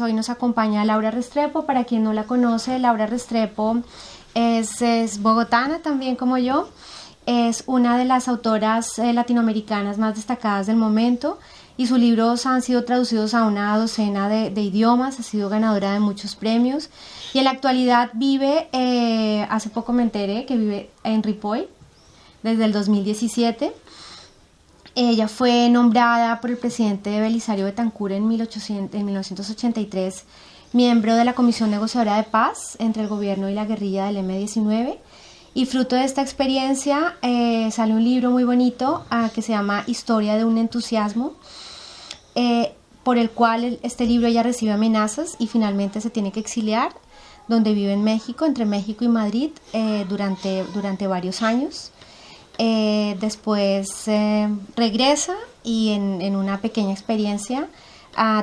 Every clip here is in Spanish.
Hoy nos acompaña Laura Restrepo. Para quien no la conoce, Laura Restrepo es bogotana también como yo. Es una de las autoras latinoamericanas más destacadas del momento y sus libros han sido traducidos a una docena de idiomas, ha sido ganadora de muchos premios y en la actualidad vive, hace poco me enteré que vive en Ripoll desde el 2017. Ella fue nombrada por el presidente Belisario Betancur en 1983 miembro de la Comisión Negociadora de Paz entre el gobierno y la guerrilla del M-19 y fruto de esta experiencia sale un libro muy bonito que se llama Historia de un entusiasmo, por el cual este libro ella recibe amenazas y finalmente se tiene que exiliar, donde vive en México, entre México y Madrid durante varios años. Después regresa y en una pequeña experiencia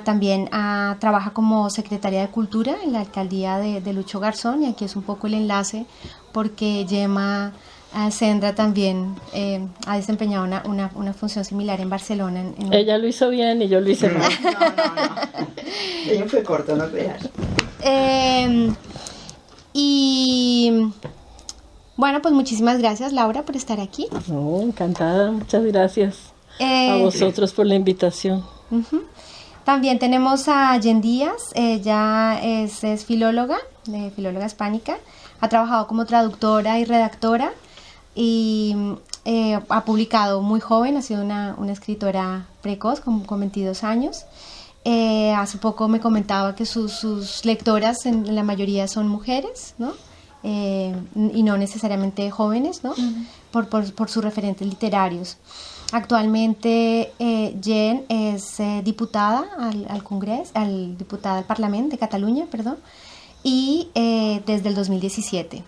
también trabaja como secretaria de Cultura en la alcaldía de Lucho Garzón, y aquí es un poco el enlace porque Gemma Sendra también ha desempeñado una función similar en Barcelona. Ella lo hizo bien y yo lo hice mal. No. Ella fue corto, no creas. Y bueno, pues muchísimas gracias, Laura, por estar aquí. No, encantada, muchas gracias a vosotros por la invitación. También tenemos a Jen Díaz. Ella es filóloga hispánica, ha trabajado como traductora y redactora y ha publicado muy joven, ha sido una escritora precoz con 22 años. Hace poco me comentaba que sus lectoras en la mayoría son mujeres, ¿no? Y no necesariamente jóvenes, ¿no? Por sus referentes literarios. Actualmente Jen es diputada al Congreso, diputada al Parlamento de Cataluña, perdón, y desde el 2017.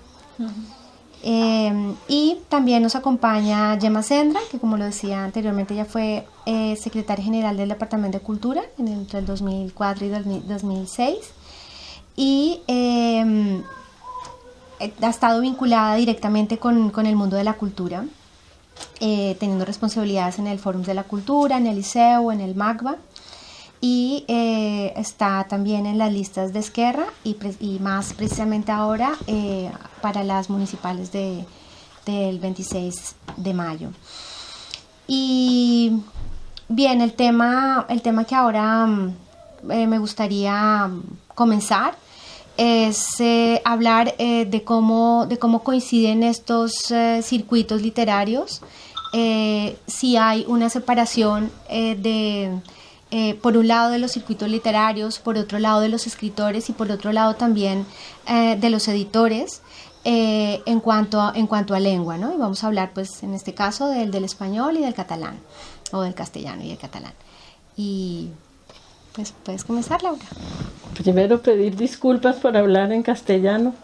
Y también nos acompaña Gemma Sendra, que como lo decía anteriormente, ella fue secretaria general del Departamento de Cultura entre el 2004 y 2006 y ha estado vinculada directamente con el mundo de la cultura, teniendo responsabilidades en el Fórum de la Cultura, en el Liceu, en el MACBA, y está también en las listas de Esquerra y más precisamente ahora para las municipales del 26 de mayo. Y bien, el tema que ahora me gustaría comenzar es hablar de cómo coinciden estos circuitos literarios, si hay una separación por un lado de los circuitos literarios, por otro lado de los escritores y por otro lado también de los editores en cuanto a lengua, ¿no? Y vamos a hablar pues en este caso del español y del catalán, o del castellano y del catalán. Y pues puedes comenzar, Laura. Primero pedir disculpas por hablar en castellano.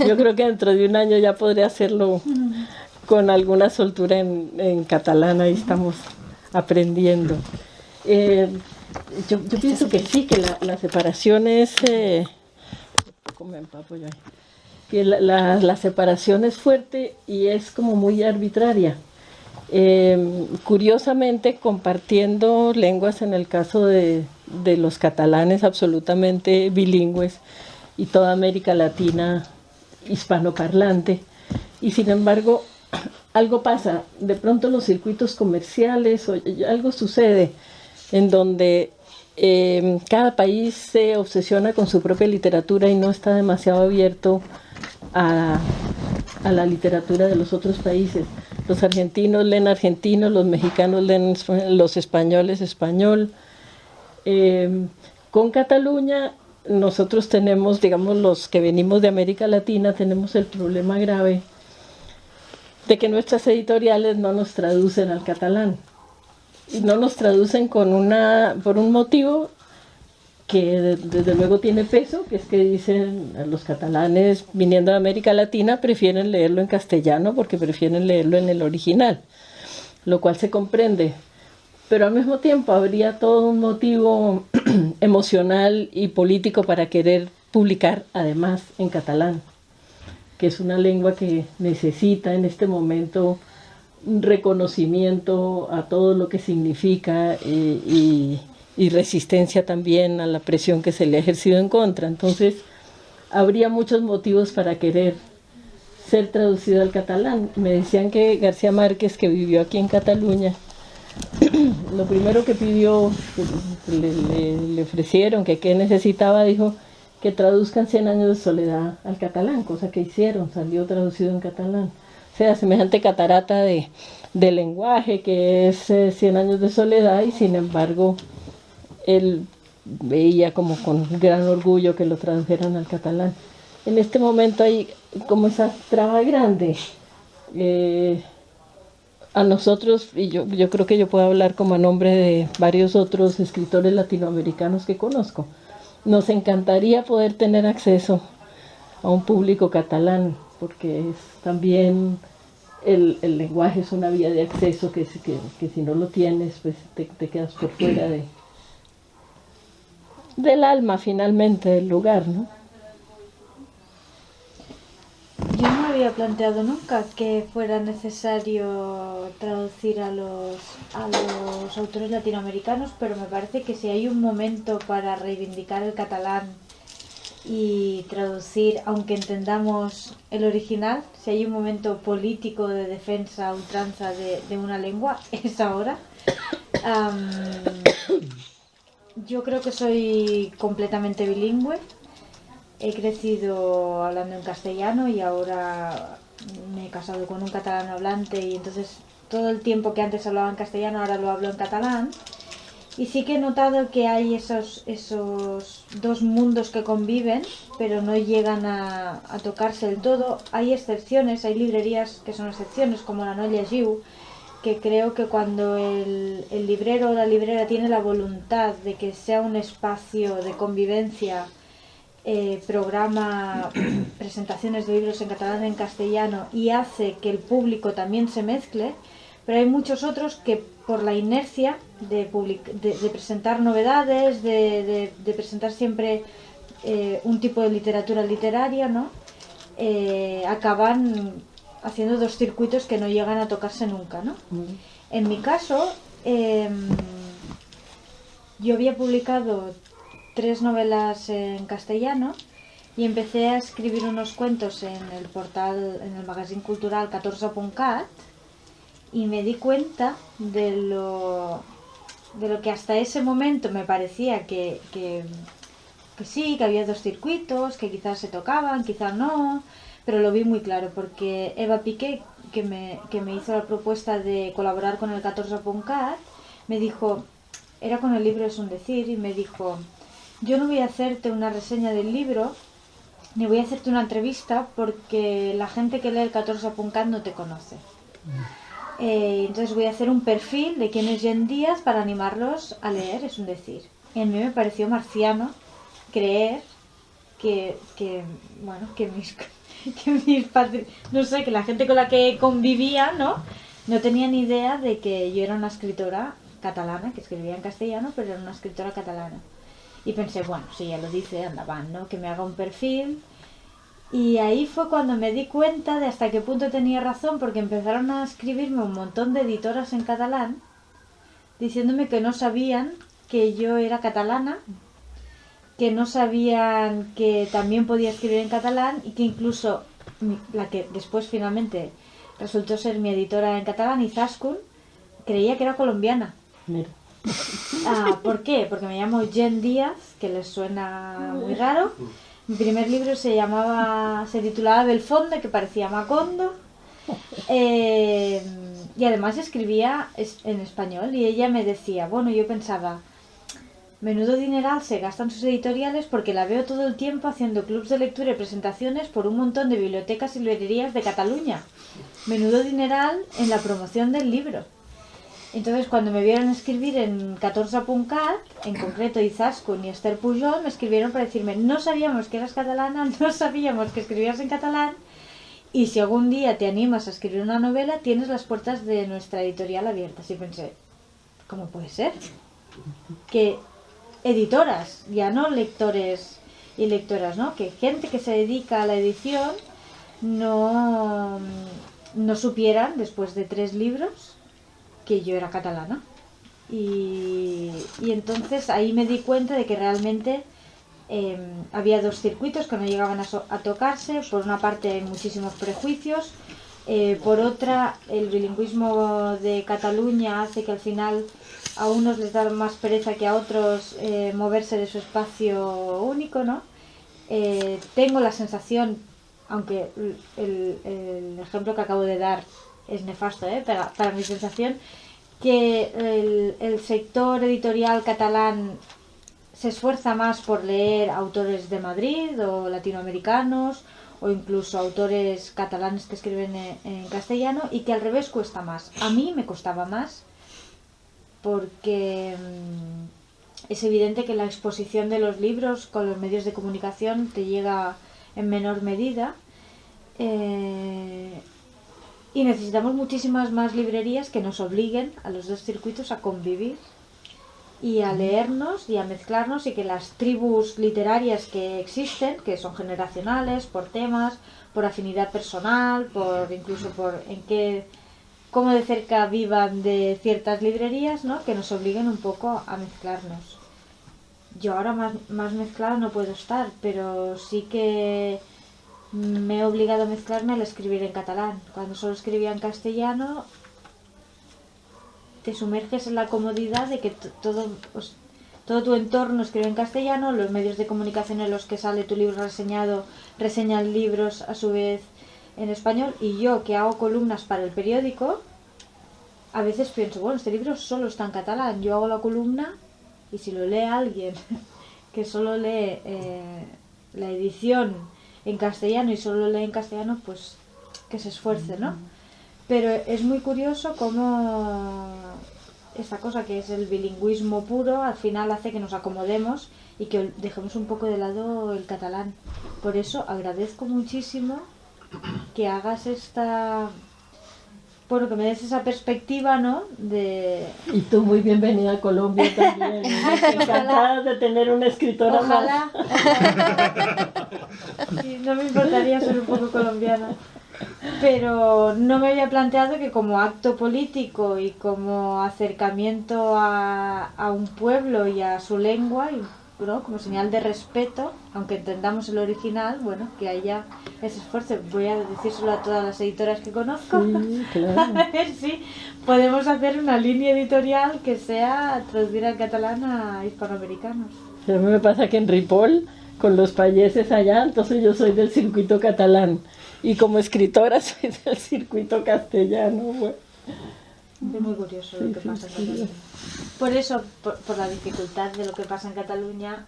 Yo creo que dentro de un año ya podré hacerlo con alguna soltura en catalán. Ahí estamos aprendiendo. Yo pienso que sí, que la separación es que la separación es fuerte y es como muy arbitraria. Curiosamente, compartiendo lenguas, en el caso de los catalanes absolutamente bilingües y toda América Latina hispanoparlante, y sin embargo algo pasa, de pronto los circuitos comerciales o algo sucede en donde cada país se obsesiona con su propia literatura y no está demasiado abierto a la literatura de los otros países. Los argentinos leen argentino, los mexicanos leen los españoles español. Con Cataluña nosotros tenemos, digamos, los que venimos de América Latina, tenemos el problema grave de que nuestras editoriales no nos traducen al catalán. Y no nos traducen por un motivo que desde luego tiene peso, que es que dicen los catalanes viniendo de América Latina prefieren leerlo en castellano porque prefieren leerlo en el original, lo cual se comprende. Pero al mismo tiempo habría todo un motivo emocional y político para querer publicar además en catalán, que es una lengua que necesita en este momento un reconocimiento a todo lo que significa y y resistencia también a la presión que se le ha ejercido en contra. Entonces, habría muchos motivos para querer ser traducido al catalán. Me decían que García Márquez, que vivió aquí en Cataluña, lo primero que pidió, le ofrecieron que qué necesitaba, dijo que traduzcan 100 años de soledad al catalán, cosa que hicieron, salió traducido en catalán. O sea, semejante catarata de lenguaje que es 100 años de soledad, y sin embargo él veía como con gran orgullo que lo tradujeran al catalán. En este momento hay como esa traba grande. A nosotros, y yo creo que yo puedo hablar como a nombre de varios otros escritores latinoamericanos que conozco, nos encantaría poder tener acceso a un público catalán, porque es también el lenguaje es una vía de acceso que si no lo tienes, pues te quedas por fuera del alma, finalmente, del lugar, ¿no? Yo no me había planteado nunca que fuera necesario traducir a los autores latinoamericanos, pero me parece que si hay un momento para reivindicar el catalán y traducir, aunque entendamos el original, si hay un momento político de defensa a ultranza de una lengua, es ahora. Yo creo que soy completamente bilingüe. He crecido hablando en castellano y ahora me he casado con un catalán hablante, y entonces todo el tiempo que antes hablaba en castellano ahora lo hablo en catalán. Y sí que he notado que hay esos dos mundos que conviven, pero no llegan a tocarse del todo. Hay excepciones, hay librerías que son excepciones, como la No Llegiu, que creo que cuando el librero o la librera tiene la voluntad de que sea un espacio de convivencia, programa presentaciones de libros en catalán y en castellano y hace que el público también se mezcle, pero hay muchos otros que por la inercia de presentar novedades, de presentar siempre un tipo de literatura literaria, ¿no? Acaban haciendo dos circuitos que no llegan a tocarse nunca, ¿no? En mi caso, yo había publicado 3 novelas en castellano y empecé a escribir unos cuentos en el portal, en el magazine cultural 14.cat, y me di cuenta de lo que hasta ese momento me parecía que sí, que había dos circuitos, que quizás se tocaban, quizás no, pero lo vi muy claro porque Eva Piqué, que me hizo la propuesta de colaborar con el 14.cat, me dijo, era con el libro Es un decir, y me dijo: yo no voy a hacerte una reseña del libro, ni voy a hacerte una entrevista, porque la gente que lee el 14.cat no te conoce. Entonces voy a hacer un perfil de quién es Jen Díaz para animarlos a leer Es un decir. Y a mí me pareció marciano creer que mis padres, no sé, que la gente con la que convivía, no tenía ni idea de que yo era una escritora catalana, que escribía en castellano, pero era una escritora catalana. Y pensé, bueno, si ya lo dice, anda, van, ¿no? Que me haga un perfil. Y ahí fue cuando me di cuenta de hasta qué punto tenía razón, porque empezaron a escribirme un montón de editoras en catalán, diciéndome que no sabían que yo era catalana, que no sabían que también podía escribir en catalán, y que incluso la que después finalmente resultó ser mi editora en catalán, Izaskun, creía que era colombiana. Mira. ¿Por qué? Porque me llamo Jen Díaz, que les suena muy raro. Mi primer libro se titulaba Belfonte, que parecía Macondo, y además escribía en español. Y ella me decía, bueno, yo pensaba, menudo dineral se gastan sus editoriales, porque la veo todo el tiempo haciendo clubs de lectura y presentaciones por un montón de bibliotecas y librerías de Cataluña. Menudo dineral en la promoción del libro. Entonces, cuando me vieron escribir en 14.cat, en concreto Izaskun y Esther Pujol, me escribieron para decirme: no sabíamos que eras catalana, no sabíamos que escribías en catalán, y si algún día te animas a escribir una novela, tienes las puertas de nuestra editorial abiertas. Y pensé, ¿cómo puede ser? Que editoras, ya no lectores y lectoras, ¿no? Que gente que se dedica a la edición no supieran, después de 3 libros, que yo era catalana. Y entonces ahí me di cuenta de que realmente había dos circuitos que no llegaban a tocarse. Por una parte hay muchísimos prejuicios, por otra el bilingüismo de Cataluña hace que al final a unos les da más pereza que a otros moverse de su espacio único, ¿no? Tengo la sensación, aunque el ejemplo que acabo de dar es nefasto, para mi sensación, que el sector editorial catalán se esfuerza más por leer autores de Madrid o latinoamericanos o incluso autores catalanes que escriben en castellano, y que al revés cuesta más. A mí me costaba más porque es evidente que la exposición de los libros con los medios de comunicación te llega en menor medida, y necesitamos muchísimas más librerías que nos obliguen a los dos circuitos a convivir y a leernos y a mezclarnos, y que las tribus literarias que existen, que son generacionales, por temas, por afinidad personal, incluso por cómo de cerca vivan de ciertas librerías, ¿no? Que nos obliguen un poco a mezclarnos. Yo ahora más mezclada no puedo estar, pero sí que me he obligado a mezclarme al escribir en catalán. Cuando solo escribía en castellano, te sumerges en la comodidad de que todo tu entorno escribe en castellano, los medios de comunicación en los que sale tu libro reseñado reseñan libros a su vez en español, y yo, que hago columnas para el periódico, a veces pienso, bueno, este libro solo está en catalán, yo hago la columna y si lo lee alguien que solo lee la edición en castellano y solo lee en castellano, pues que se esfuerce, ¿no? Pero es muy curioso cómo esta cosa que es el bilingüismo puro al final hace que nos acomodemos y que dejemos un poco de lado el catalán. Por eso agradezco muchísimo que hagas bueno, que me des esa perspectiva, ¿no? Y tú muy bienvenida a Colombia también. Encantada de tener una escritora ojalá. Sí, no me importaría ser un poco colombiana. Pero no me había planteado que como acto político y como acercamiento a un pueblo y a su lengua, ¿no? Como señal de respeto, aunque entendamos el original, bueno, que haya ese esfuerzo. Voy a decírselo a todas las editoras que conozco. Sí, claro. A ver si podemos hacer una línea editorial que sea traducir al catalán a hispanoamericanos. A mí me pasa que en Ripoll, con los payeses allá, entonces yo soy del circuito catalán. Y como escritora soy del circuito castellano. Bueno. Es muy curioso lo que pasa en Cataluña. Por eso, por la dificultad de lo que pasa en Cataluña,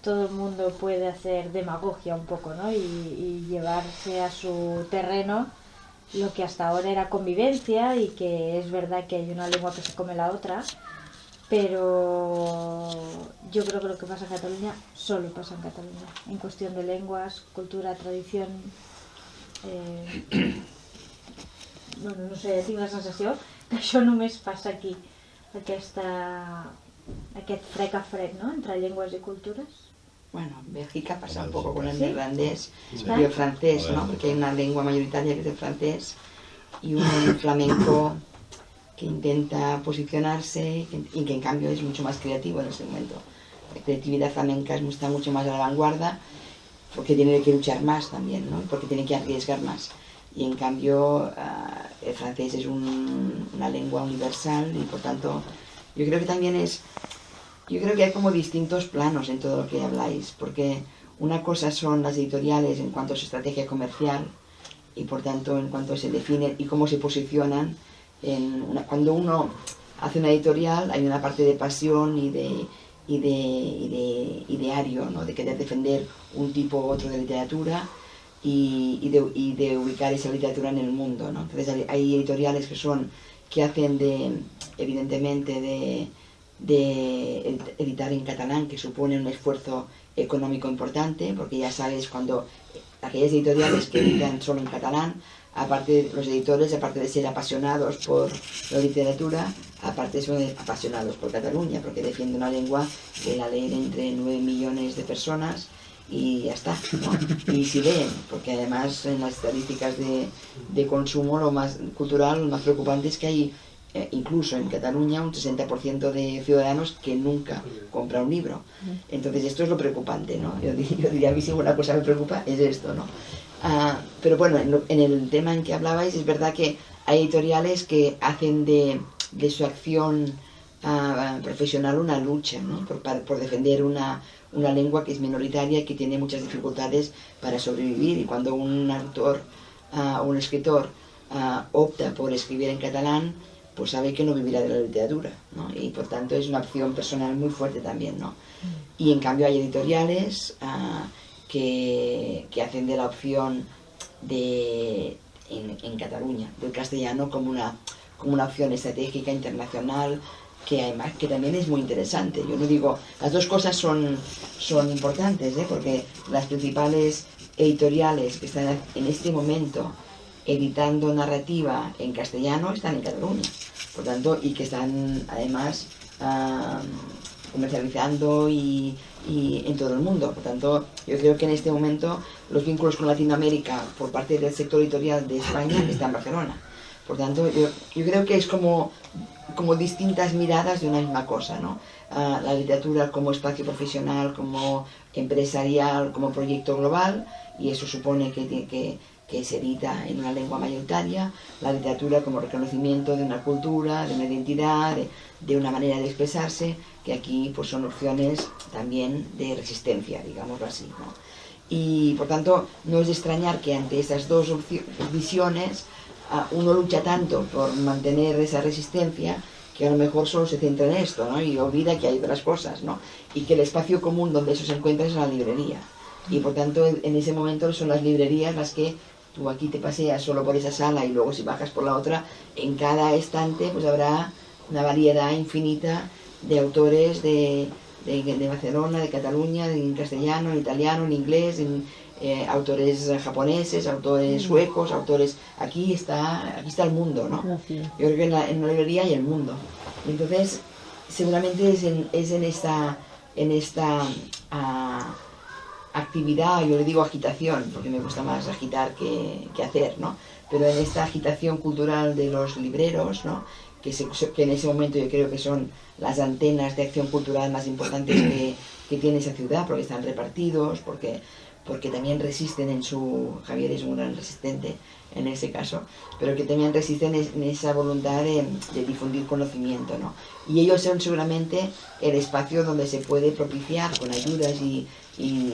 todo el mundo puede hacer demagogia un poco, ¿no? Y llevarse a su terreno lo que hasta ahora era convivencia, y que es verdad que hay una lengua que se come la otra, pero yo creo que lo que pasa en Cataluña solo pasa en Cataluña, en cuestión de lenguas, cultura, tradición. Bueno, no sé, tinc la sensació que això només passa aquí, aquest frec a frec, ¿no? Entre llengües y culturas. Bueno, Bélgica pasa un poco con el neerlandés y el francés, ¿no? Porque hay una lengua mayoritaria que es el francés y un flamenco que intenta posicionarse y que en cambio es mucho más creativo en ese momento. La creatividad flamenca está mucho más a la vanguardia porque tiene que luchar más también, ¿no? Porque tiene que arriesgar más. Y en cambio el francés es una lengua universal y por tanto yo creo que hay como distintos planos en todo lo que habláis, porque una cosa son las editoriales en cuanto a su estrategia comercial y por tanto en cuanto se definen y cómo se posicionan. Cuando uno hace una editorial hay una parte de pasión y de ideario, ¿no? De querer defender un tipo u otro de literatura y de ubicar esa literatura en el mundo, ¿no? Entonces hay editoriales que hacen evidentemente de editar en catalán, que supone un esfuerzo económico importante, porque ya sabes, cuando aquellas editoriales que editan solo en catalán, aparte los editores, aparte de ser apasionados por la literatura, aparte son apasionados por Cataluña, porque defiende una lengua que la leen entre 9 millones de personas y ya está, ¿no? Y si leen, porque además en las estadísticas de consumo, lo más cultural, lo más preocupante es que hay incluso en Cataluña, un 60% de ciudadanos que nunca compra un libro. Entonces esto es lo preocupante, ¿no? Yo diría, a mí si una cosa me preocupa es esto, ¿no? Pero bueno, en el tema en que hablabais, es verdad que hay editoriales que hacen de su acción profesional una lucha, ¿no? por defender una lengua que es minoritaria y que tiene muchas dificultades para sobrevivir. Y cuando un autor o un escritor opta por escribir en catalán, pues sabe que no vivirá de la literatura, ¿no? Y por tanto es una opción personal muy fuerte también, ¿no? Y en cambio hay editoriales que hacen de la opción en Cataluña del castellano como una opción estratégica internacional, que además que también es muy interesante. Yo no digo, las dos cosas son importantes, porque las principales editoriales que están en este momento editando narrativa en castellano están en Cataluña, por tanto, y que están además comercializando y en todo el mundo. Por tanto, yo creo que en este momento los vínculos con Latinoamérica por parte del sector editorial de España están en Barcelona. Por tanto, yo creo que es como distintas miradas de una misma cosa, ¿no? La literatura como espacio profesional, como empresarial, como proyecto global, y eso supone que se edita en una lengua mayoritaria. La literatura como reconocimiento de una cultura, de una identidad, de una manera de expresarse, que aquí pues son opciones también de resistencia, digámoslo así, ¿no? Y por tanto, no es de extrañar que ante esas dos visiones uno lucha tanto por mantener esa resistencia que a lo mejor solo se centra en esto, ¿no? Y olvida que hay otras cosas, ¿no? Y que el espacio común donde eso se encuentra es la librería. Y por tanto en ese momento son las librerías las que tú aquí te paseas solo por esa sala y luego si bajas por la otra, en cada estante pues habrá una variedad infinita de autores de Barcelona, de Cataluña, en castellano, en italiano, en inglés, autores japoneses, autores suecos, autores... Aquí está el mundo, ¿no? Yo creo que en la librería hay el mundo. Entonces, seguramente es en esta actividad, yo le digo agitación, porque me gusta más agitar que hacer, ¿no? Pero en esta agitación cultural de los libreros, ¿no? Que en ese momento yo creo que son las antenas de acción cultural más importantes que tiene esa ciudad, porque están repartidos, porque también resisten Javier es un gran resistente en ese caso, pero que también resisten en esa voluntad de difundir conocimiento, ¿no? Y ellos son seguramente el espacio donde se puede propiciar con ayudas y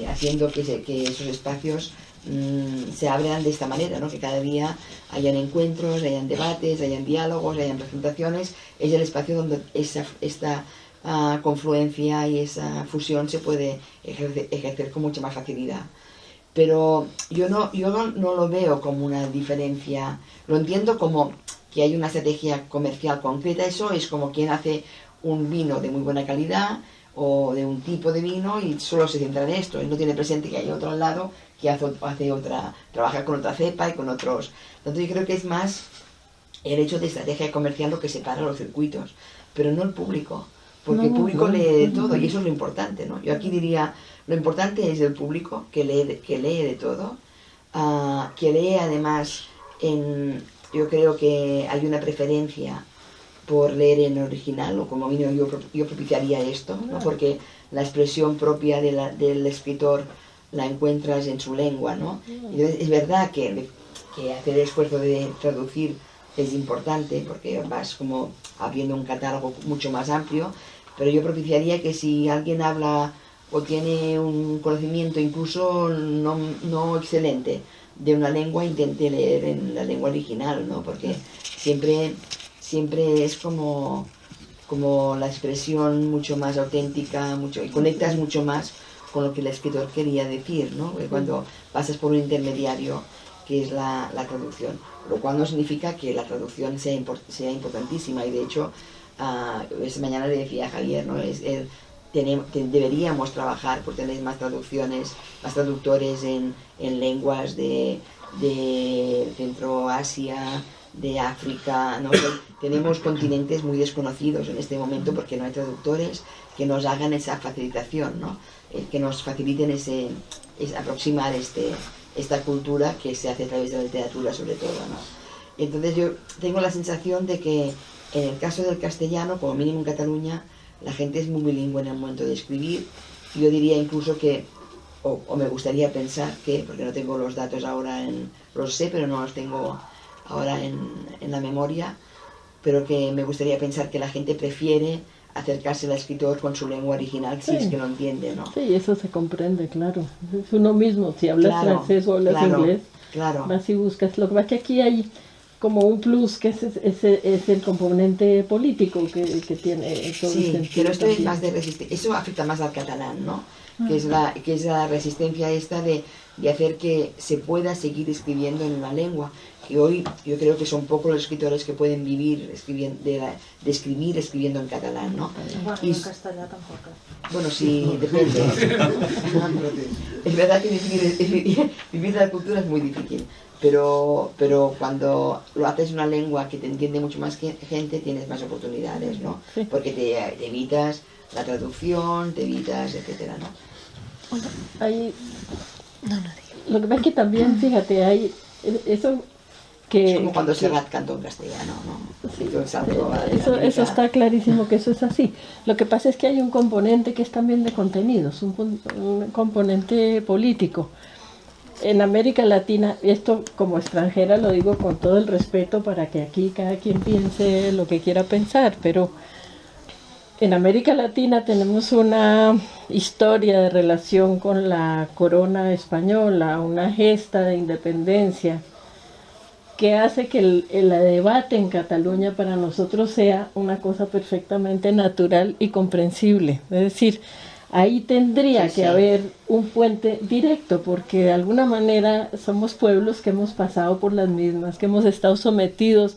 haciendo que esos espacios se abran de esta manera, ¿no? Que cada día hayan encuentros, hayan debates, hayan diálogos, hayan presentaciones. Es el espacio donde esta confluencia y esa fusión se puede ejercer con mucha más facilidad. Pero yo no lo veo como una diferencia, lo entiendo como que hay una estrategia comercial concreta. Eso es como quien hace un vino de muy buena calidad o de un tipo de vino y solo se centra en esto y no tiene presente que hay otro al lado que hace otra, trabaja con otra cepa y con otros. Entonces yo creo que es más el hecho de estrategia comercial lo que separa los circuitos, pero no el público, porque el público lee de todo y eso es lo importante, ¿no? Yo aquí diría, lo importante es el público que lee de todo, que lee además yo creo que hay una preferencia por leer en original, o como vino yo propiciaría esto, ¿no? Porque la expresión propia del escritor la encuentras en su lengua, ¿no? Entonces, es verdad que hacer el esfuerzo de traducir es importante, porque vas como abriendo un catálogo mucho más amplio, pero yo propiciaría que si alguien habla o tiene un conocimiento incluso no excelente de una lengua, intente leer en la lengua original, ¿no? Porque siempre es como la expresión mucho más auténtica, y conectas mucho más con lo que el escritor quería decir, ¿no? Porque cuando pasas por un intermediario que es la traducción, lo cual no significa que la traducción sea importantísima, y de hecho esta mañana le decía a Javier, ¿no? Deberíamos trabajar por tener más traducciones, más traductores en lenguas de Centroasia, de África, ¿no? Tenemos continentes muy desconocidos en este momento porque no hay traductores que nos hagan esa facilitación, ¿no? Que nos faciliten aproximar esta cultura que se hace a través de la literatura sobre todo, ¿no? Entonces yo tengo la sensación de que En el caso del castellano, como mínimo en Cataluña, la gente es muy bilingüe en el momento de escribir. Yo diría incluso que, o me gustaría pensar que, porque no tengo los datos ahora, los sé, pero no los tengo ahora en la memoria, pero que me gustaría pensar que la gente prefiere acercarse al escritor con su lengua original, si es que lo entiende, ¿no? Sí, eso se comprende, claro. Es uno mismo, si hablas francés o hablas inglés, vas y buscas. Lo que pasa es que aquí hay como un plus, que es el componente político que tiene todo el sentido. Pero esto es más de resistencia, eso afecta más al catalán, ¿no? Que es la resistencia esta de hacer que se pueda seguir escribiendo en una lengua, que hoy yo creo que son pocos los escritores que pueden vivir de escribir escribiendo en catalán, ¿no? Bueno, en castellano tampoco. Bueno, sí, depende. Es verdad que vivir la cultura es muy difícil, pero cuando lo haces en una lengua que te entiende mucho más gente, tienes más oportunidades, ¿no? Sí. Porque te evitas la traducción, te evitas, etcétera, ¿no? Lo que pasa es que también, fíjate, hay eso que... Es como cuando Serrat cantó en castellano, ¿no? Sí, Eso está clarísimo que eso es así. Lo que pasa es que hay un componente que es también de contenidos, un componente político. En América Latina, esto como extranjera lo digo con todo el respeto para que aquí cada quien piense lo que quiera pensar, pero en América Latina tenemos una historia de relación con la corona española, una gesta de independencia que hace que el debate en Cataluña para nosotros sea una cosa perfectamente natural y comprensible. Es decir, ahí tendría que haber un puente directo, porque de alguna manera somos pueblos que hemos pasado por las mismas, que hemos estado sometidos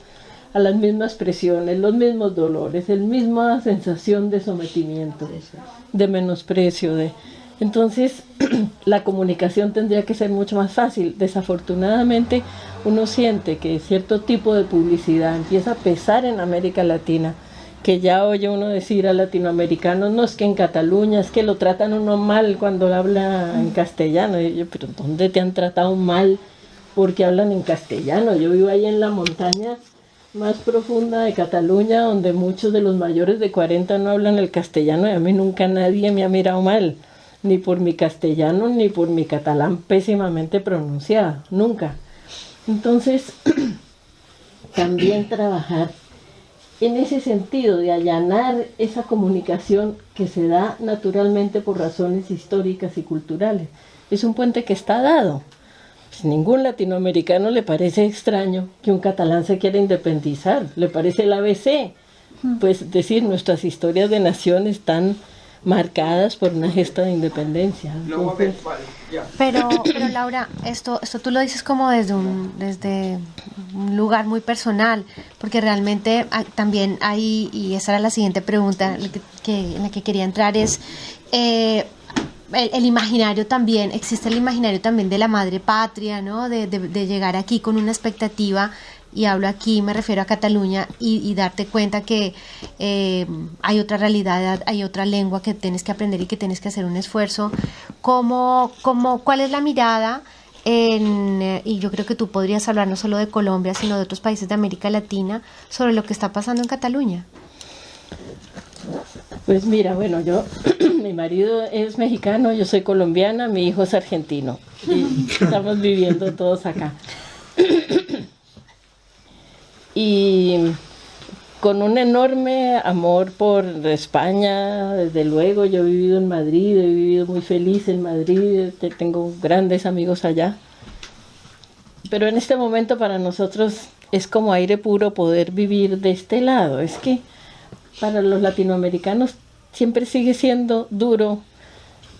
a las mismas presiones, los mismos dolores, la misma sensación de sometimiento, de menosprecio. Entonces, la comunicación tendría que ser mucho más fácil. Desafortunadamente, uno siente que cierto tipo de publicidad empieza a pesar en América Latina, que ya oye uno decir a latinoamericanos, no, es que en Cataluña, es que lo tratan uno mal cuando habla en castellano. Y yo, pero ¿dónde te han tratado mal porque hablan en castellano? Yo vivo ahí en la montaña más profunda de Cataluña, donde muchos de los mayores de 40 no hablan el castellano, y a mí nunca nadie me ha mirado mal, ni por mi castellano, ni por mi catalán pésimamente pronunciado, nunca. Entonces, también trabajar en ese sentido de allanar esa comunicación que se da naturalmente por razones históricas y culturales. Es un puente que está dado. Pues ningún latinoamericano le parece extraño que un catalán se quiera independizar, le parece el ABC. Pues decir, nuestras historias de nación están marcadas por una gesta de independencia. Entonces, pero Laura, esto tú lo dices como desde un lugar muy personal, porque realmente también hay, y esa era la siguiente pregunta en la que quería entrar, es el imaginario también, existe el imaginario también de la madre patria, ¿no? De llegar aquí con una expectativa, y hablo aquí, me refiero a Cataluña, y darte cuenta que hay otra realidad, hay otra lengua que tienes que aprender y que tienes que hacer un esfuerzo. ¿Cuál es la mirada? Y yo creo que tú podrías hablar no solo de Colombia, sino de otros países de América Latina, sobre lo que está pasando en Cataluña. Pues mira, bueno, mi marido es mexicano, yo soy colombiana, mi hijo es argentino, y estamos viviendo todos acá. Y con un enorme amor por España, desde luego. Yo he vivido en Madrid, he vivido muy feliz en Madrid, tengo grandes amigos allá. Pero en este momento para nosotros es como aire puro poder vivir de este lado. Es que para los latinoamericanos siempre sigue siendo duro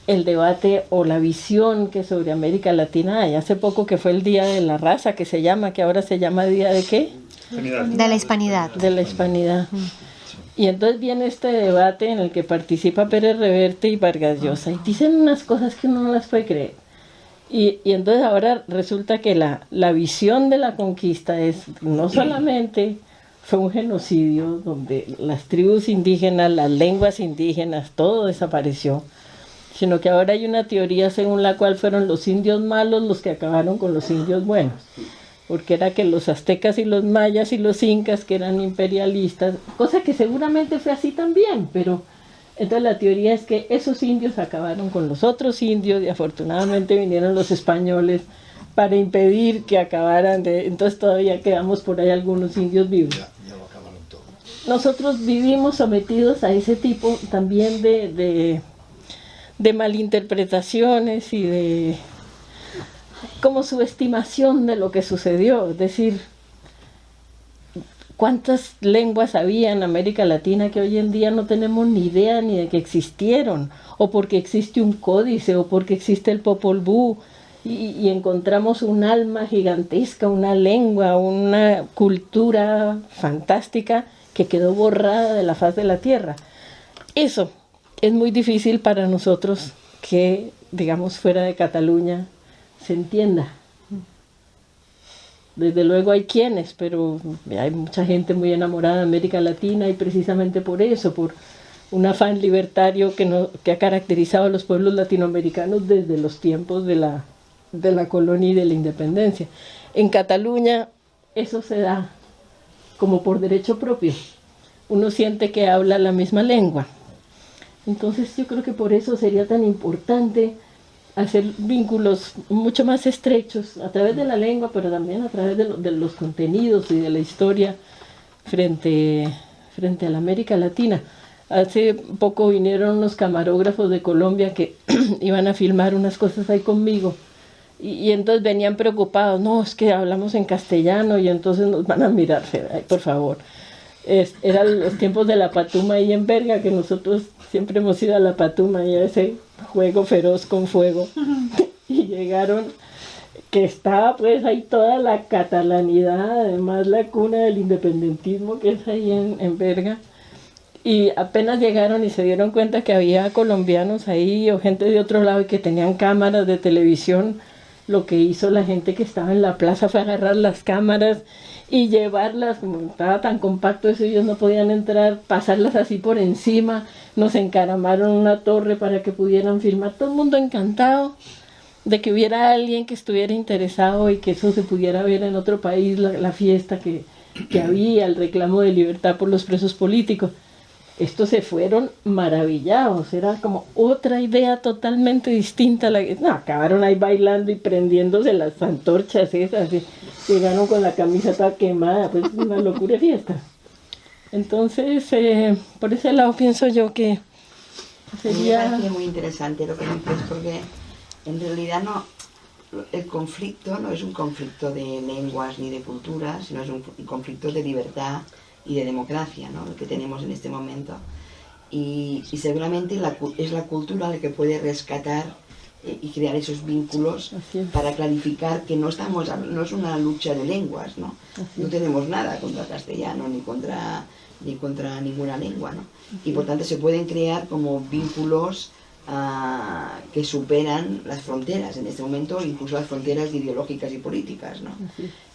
el debate o la visión que sobre América Latina hay. Hace poco que fue el Día de la Raza, que ahora se llama Día de ¿qué? De la Hispanidad. De la Hispanidad. Y entonces viene este debate en el que participa Pérez Reverte y Vargas Llosa, y dicen unas cosas que uno no las puede creer. Y entonces ahora resulta que la visión de la conquista es no solamente fue un genocidio donde las tribus indígenas, las lenguas indígenas, todo desapareció, sino que ahora hay una teoría según la cual fueron los indios malos los que acabaron con los indios buenos. porque era que los aztecas y los mayas y los incas que eran imperialistas, cosa que seguramente fue así también, pero entonces la teoría es que esos indios acabaron con los otros indios y afortunadamente vinieron los españoles para impedir que acabaran entonces todavía quedamos por ahí algunos indios vivos. Ya lo acabaron todo. Nosotros vivimos sometidos a ese tipo también de malinterpretaciones y de como subestimación de lo que sucedió, es decir, cuántas lenguas había en América Latina que hoy en día no tenemos ni idea ni de que existieron, o porque existe un códice, o porque existe el Popol Vuh, y encontramos un alma gigantesca, una lengua, una cultura fantástica que quedó borrada de la faz de la tierra. Eso es muy difícil para nosotros que, digamos, fuera de Cataluña se entienda. Desde luego hay quienes, pero hay mucha gente muy enamorada de América Latina y precisamente por eso, por un afán libertario que ha caracterizado a los pueblos latinoamericanos desde los tiempos de la colonia y de la independencia. En Cataluña eso se da como por derecho propio. Uno siente que habla la misma lengua. Entonces yo creo que por eso sería tan importante hacer vínculos mucho más estrechos a través de la lengua, pero también a través de los contenidos y de la historia frente a la América Latina. Hace poco vinieron unos camarógrafos de Colombia que iban a filmar unas cosas ahí conmigo y entonces venían preocupados, no, es que hablamos en castellano y entonces nos van a mirar, ay, por favor. Eran los tiempos de la patuma ahí en Berga, que nosotros siempre hemos ido a la patuma y a ese juego feroz con fuego. Y llegaron, que estaba pues ahí toda la catalanidad, además la cuna del independentismo que es ahí en Berga. Y apenas llegaron y se dieron cuenta que había colombianos ahí o gente de otro lado y que tenían cámaras de televisión. Lo que hizo la gente que estaba en la plaza fue agarrar las cámaras y llevarlas, como estaba tan compacto eso, ellos no podían entrar, pasarlas así por encima, nos encaramaron una torre para que pudieran filmar, todo el mundo encantado de que hubiera alguien que estuviera interesado y que eso se pudiera ver en otro país, la fiesta que había, el reclamo de libertad por los presos políticos. Estos se fueron maravillados, era como otra idea totalmente distinta. Acabaron ahí bailando y prendiéndose las antorchas esas, y llegaron con la camisa toda quemada, pues una locura de fiesta. Entonces, por ese lado pienso yo que sería... Me parece muy interesante lo que dices, porque en realidad el conflicto no es un conflicto de lenguas ni de culturas, sino es un conflicto de libertad y de democracia, ¿no? Lo que tenemos en este momento. Y seguramente es la cultura la que puede rescatar y crear esos vínculos para clarificar que no es una lucha de lenguas, ¿no? No tenemos nada contra el castellano ni contra ninguna lengua, ¿no? Y por tanto se pueden crear como vínculos que superan las fronteras, en este momento incluso las fronteras ideológicas y políticas, ¿no?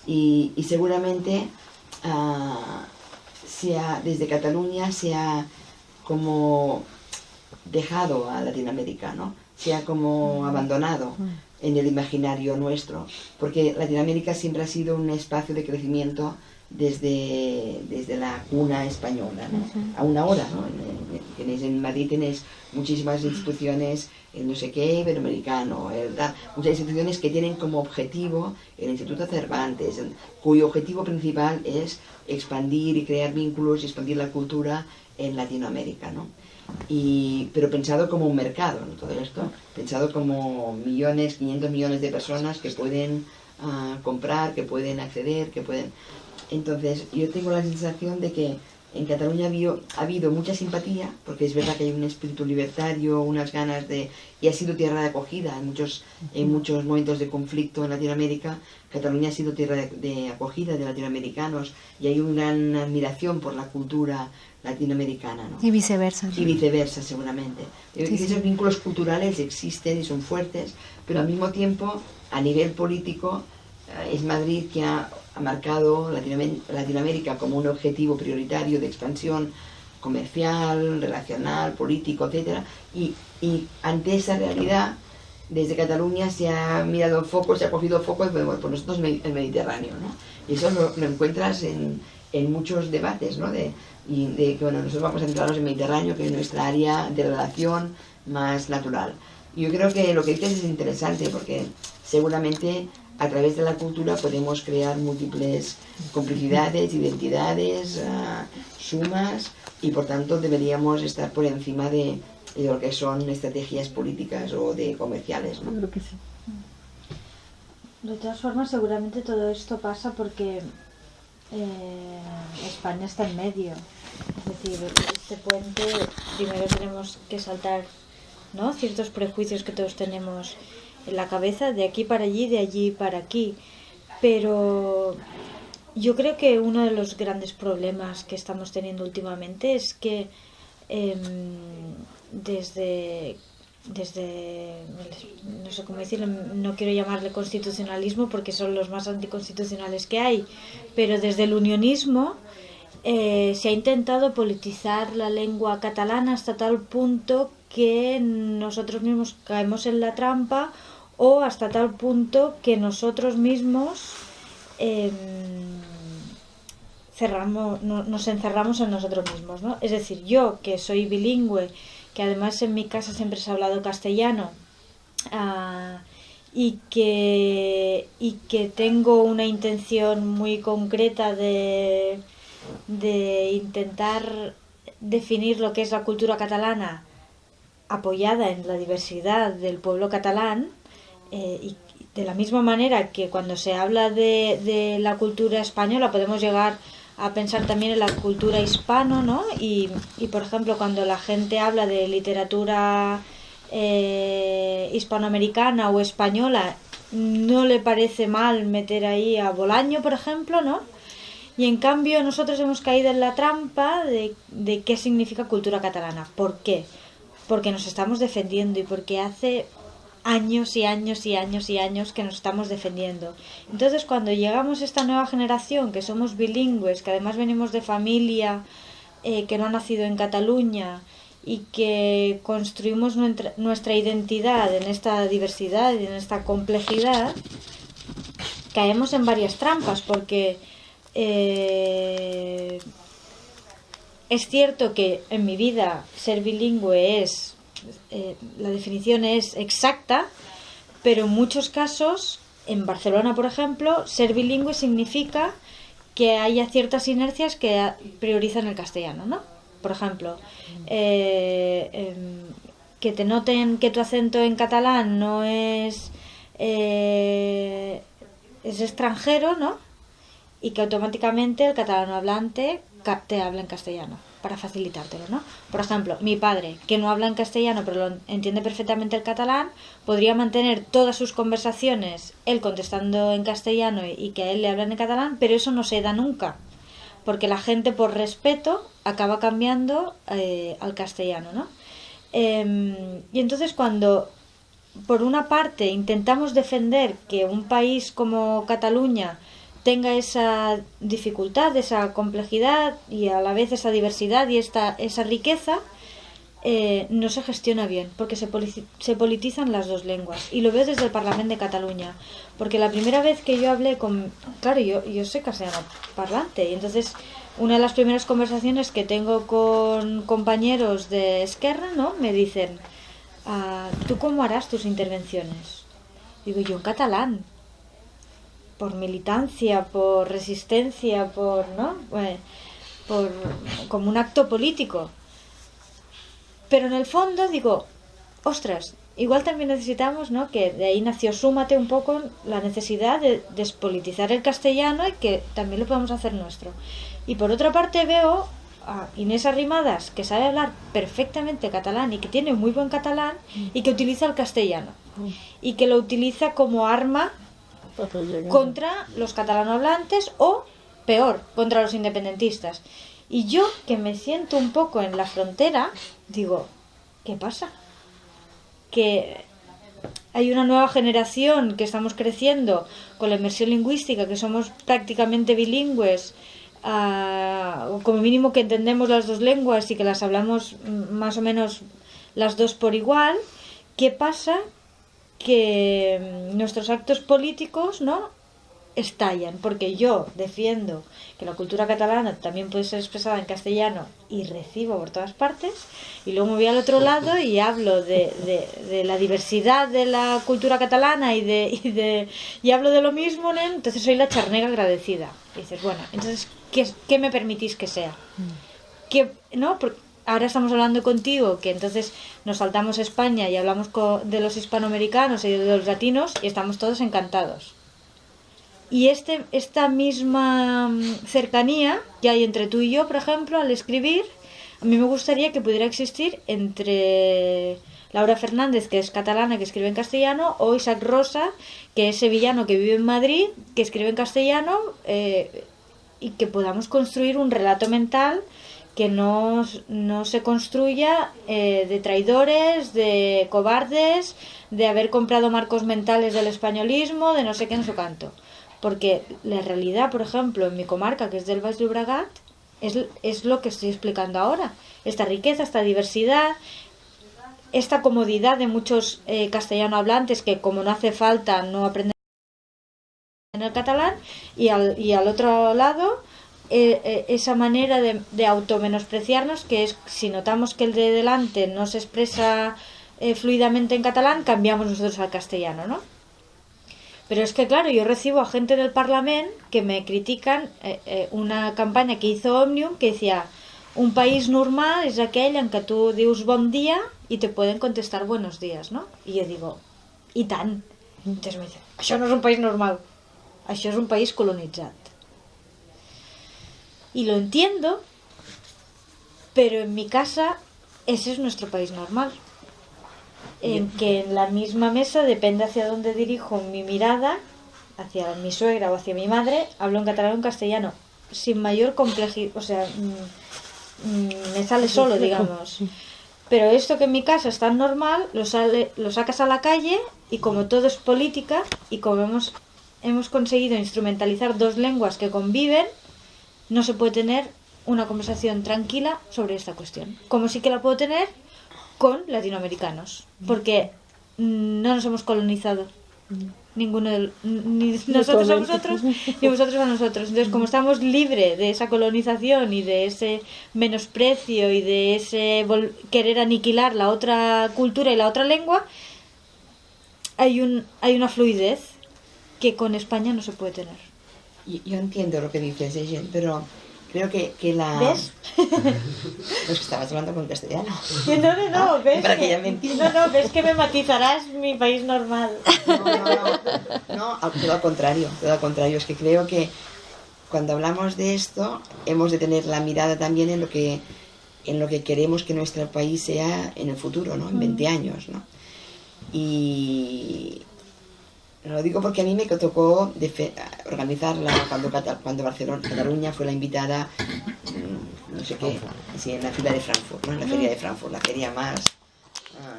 Y seguramente desde Cataluña se ha como dejado a Latinoamérica, ¿no? Se ha como abandonado en el imaginario nuestro, porque Latinoamérica siempre ha sido un espacio de crecimiento desde la cuna española, ¿no? Aún ahora, ¿no? En Madrid tenéis muchísimas instituciones, el no sé qué, iberoamericano, muchas instituciones que tienen como objetivo el Instituto Cervantes, cuyo objetivo principal es expandir y crear vínculos y expandir la cultura en Latinoamérica, ¿no? Pero pensado como un mercado, ¿no? Todo esto, pensado como 500 millones de personas que pueden comprar, que pueden acceder, que pueden... Entonces, yo tengo la sensación de que en Cataluña ha habido mucha simpatía, porque es verdad que hay un espíritu libertario, unas ganas de... y ha sido tierra de acogida en muchos momentos de conflicto en Latinoamérica. Cataluña ha sido tierra de acogida de latinoamericanos y hay una gran admiración por la cultura latinoamericana, ¿no? Y viceversa. Y viceversa, seguramente. Esos vínculos culturales existen y son fuertes, pero al mismo tiempo, a nivel político, es Madrid que ha marcado Latinoamérica como un objetivo prioritario de expansión comercial, relacional, político, etc. Y ante esa realidad, desde Cataluña se ha mirado el foco, se ha cogido el foco y bueno, pues nosotros el Mediterráneo, ¿no? Y eso lo encuentras en muchos debates, ¿no? De que bueno, nosotros vamos a centrarnos en el Mediterráneo, que es nuestra área de relación más natural. Yo creo que lo que dices es interesante porque seguramente a través de la cultura podemos crear múltiples complicidades, identidades, sumas, y por tanto deberíamos estar por encima de lo que son estrategias políticas o de comerciales, ¿no? Creo que sí. De todas formas, seguramente todo esto pasa porque España está en medio. Es decir, este puente, primero tenemos que saltar, ¿no?, ciertos prejuicios que todos tenemos en la cabeza, de aquí para allí, de allí para aquí. Pero yo creo que uno de los grandes problemas que estamos teniendo últimamente es que desde no sé cómo decirlo, no quiero llamarle constitucionalismo porque son los más anticonstitucionales que hay, pero desde el unionismo se ha intentado politizar la lengua catalana hasta tal punto que nosotros mismos caemos en la trampa, o hasta tal punto que nosotros mismos nos encerramos en nosotros mismos, ¿no? Es decir, yo que soy bilingüe, que además en mi casa siempre se ha hablado castellano, y que tengo una intención muy concreta de intentar definir lo que es la cultura catalana apoyada en la diversidad del pueblo catalán, y de la misma manera que cuando se habla de la cultura española podemos llegar a pensar también en la cultura hispano, ¿no? Y por ejemplo, cuando la gente habla de literatura hispanoamericana o española, no le parece mal meter ahí a Bolaño, por ejemplo, ¿no? Y en cambio nosotros hemos caído en la trampa de qué significa cultura catalana. ¿Por qué? Porque nos estamos defendiendo y porque hace años y años y años y años que nos estamos defendiendo. Entonces, cuando llegamos a esta nueva generación, que somos bilingües, que además venimos de familia que no ha nacido en Cataluña y que construimos nuestra identidad en esta diversidad y en esta complejidad, caemos en varias trampas, porque es cierto que en mi vida ser bilingüe es la definición es exacta, pero en muchos casos, en Barcelona por ejemplo, ser bilingüe significa que haya ciertas inercias que priorizan el castellano, ¿no? Por ejemplo, que te noten que tu acento en catalán no es extranjero, ¿no? Y que automáticamente el catalano hablante te habla en castellano, para facilitártelo, ¿no? Por ejemplo, mi padre, que no habla en castellano pero lo entiende perfectamente el catalán, podría mantener todas sus conversaciones él contestando en castellano y que a él le hablan en catalán, pero eso no se da nunca, porque la gente por respeto acaba cambiando al castellano, ¿no? Y entonces cuando por una parte intentamos defender que un país como Cataluña tenga esa dificultad, esa complejidad y a la vez esa diversidad y esa riqueza, no se gestiona bien, porque se politizan las dos lenguas. Y lo veo desde el Parlamento de Cataluña, porque la primera vez que yo hablé con... Claro, yo soy castellano parlante, y entonces una de las primeras conversaciones que tengo con compañeros de Esquerra, ¿no?, me dicen, ¿tú cómo harás tus intervenciones? Digo, yo en catalán, por militancia, por resistencia, como un acto político. Pero en el fondo digo, ostras, igual también necesitamos, ¿no?, que de ahí nació Súmate un poco la necesidad de despolitizar el castellano y que también lo podamos hacer nuestro. Y por otra parte veo a Inés Arrimadas, que sabe hablar perfectamente catalán y que tiene muy buen catalán y que utiliza el castellano y que lo utiliza como arma contra los catalanohablantes o, peor, contra los independentistas. Y yo, que me siento un poco en la frontera, digo, ¿qué pasa? Que hay una nueva generación que estamos creciendo con la inmersión lingüística, que somos prácticamente bilingües, o como mínimo que entendemos las dos lenguas y que las hablamos más o menos las dos por igual. ¿Qué pasa que nuestros actos políticos, ¿no?, estallan, porque yo defiendo que la cultura catalana también puede ser expresada en castellano y recibo por todas partes, y luego me voy al otro lado y hablo de la diversidad de la cultura catalana y hablo de lo mismo, ¿no? Entonces soy la charnega agradecida. Y dices, bueno, entonces ¿qué me permitís que sea? ¿No? Porque ahora estamos hablando contigo, que entonces nos saltamos España y hablamos de los hispanoamericanos y de los latinos y estamos todos encantados. Y esta misma cercanía que hay entre tú y yo, por ejemplo, al escribir, a mí me gustaría que pudiera existir entre Laura Fernández, que es catalana, que escribe en castellano, o Isaac Rosa, que es sevillano, que vive en Madrid, que escribe en castellano, y que podamos construir un relato mental que no se construya de traidores, de cobardes, de haber comprado marcos mentales del españolismo, de no sé qué, no sé cuánto. Porque la realidad, por ejemplo, en mi comarca, que es del Baix Llobregat, es lo que estoy explicando ahora. Esta riqueza, esta diversidad, esta comodidad de muchos castellano hablantes que, como no hace falta, no aprenden el catalán, y al otro lado, esa manera de automenospreciarnos, que es, si notamos que el de delante no se expresa fluidamente en catalán, cambiamos nosotros al castellano, ¿no? Pero es que, claro, yo recibo a gente del Parlament que me critican una campanya que hizo Òmnium que decía, un país normal és aquell en què tu dius bon dia i te pueden contestar buenos días, ¿no? Y yo digo, i tant. Entonces me dice, això no és un país normal, això és un país colonitzat. Y lo entiendo, pero en mi casa ese es nuestro país normal. En que en la misma mesa, depende hacia dónde dirijo mi mirada, hacia mi suegra o hacia mi madre, hablo en catalán o en castellano, sin mayor complejidad, o sea, me sale solo, digamos. Pero esto que en mi casa es tan normal, lo sacas a la calle, y como todo es política, y como hemos conseguido instrumentalizar dos lenguas que conviven, no se puede tener una conversación tranquila sobre esta cuestión. Como sí que la puedo tener con latinoamericanos, porque no nos hemos colonizado ninguno ni nosotros a vosotros ni vosotros a nosotros. Entonces, como estamos libres de esa colonización y de ese menosprecio y de ese querer aniquilar la otra cultura y la otra lengua, hay una fluidez que con España no se puede tener. Yo entiendo lo que dices, Jen, pero creo que la... ¿Ves? No, es que estabas hablando con castellano. No, ves para que ella me entienda. No, ves que me matizarás mi país normal. No, todo al contrario, es que creo que cuando hablamos de esto hemos de tener la mirada también en lo que queremos que nuestro país sea en el futuro, ¿no? En 20 años, ¿no? Y lo digo porque a mí me tocó organizarla cuando Cataluña fue la invitada, no sé qué, sí, en la ciudad de Frankfurt, ¿no? En la feria de Frankfurt, la feria más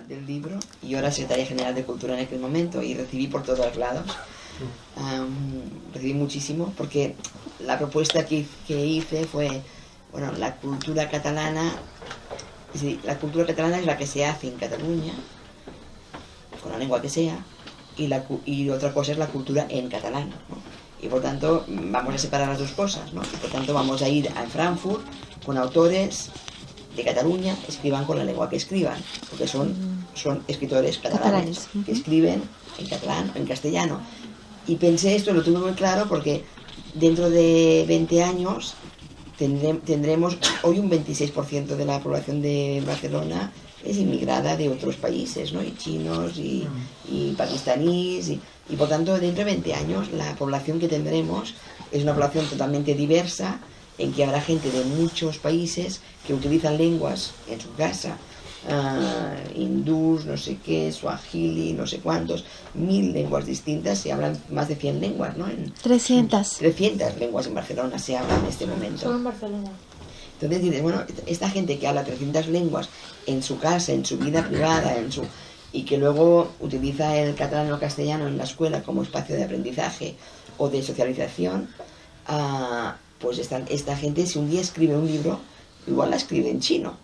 del libro, y yo era secretaria general de Cultura en aquel momento y recibí por todos lados, recibí muchísimo, porque la propuesta que hice fue, bueno, la cultura catalana es la que se hace en Cataluña, con la lengua que sea, y otra cosa es la cultura en catalán, ¿no? Y por tanto vamos a separar las dos cosas, ¿no? Y por tanto vamos a ir a Frankfurt con autores de Cataluña, escriban con la lengua que escriban, porque son escritores catalanes que escriben en catalán o en castellano. Y pensé esto, lo tuve muy claro, porque dentro de 20 años tendremos hoy un 26% de la población de Barcelona es inmigrada de otros países, ¿no? Y chinos y pakistaníes, y por tanto dentro de 20 años la población que tendremos es una población totalmente diversa, en que habrá gente de muchos países que utilizan lenguas en su casa, hindús, no sé qué, suajili, no sé cuántos, 1000 lenguas distintas, se hablan más de 100 lenguas, ¿no? 300 lenguas en Barcelona se hablan en este momento. Solo en Barcelona. Entonces dices, bueno, esta gente que habla 300 lenguas en su casa, en su vida privada, y que luego utiliza el catalán o castellano en la escuela como espacio de aprendizaje o de socialización, pues esta gente, si un día escribe un libro, igual la escribe en chino,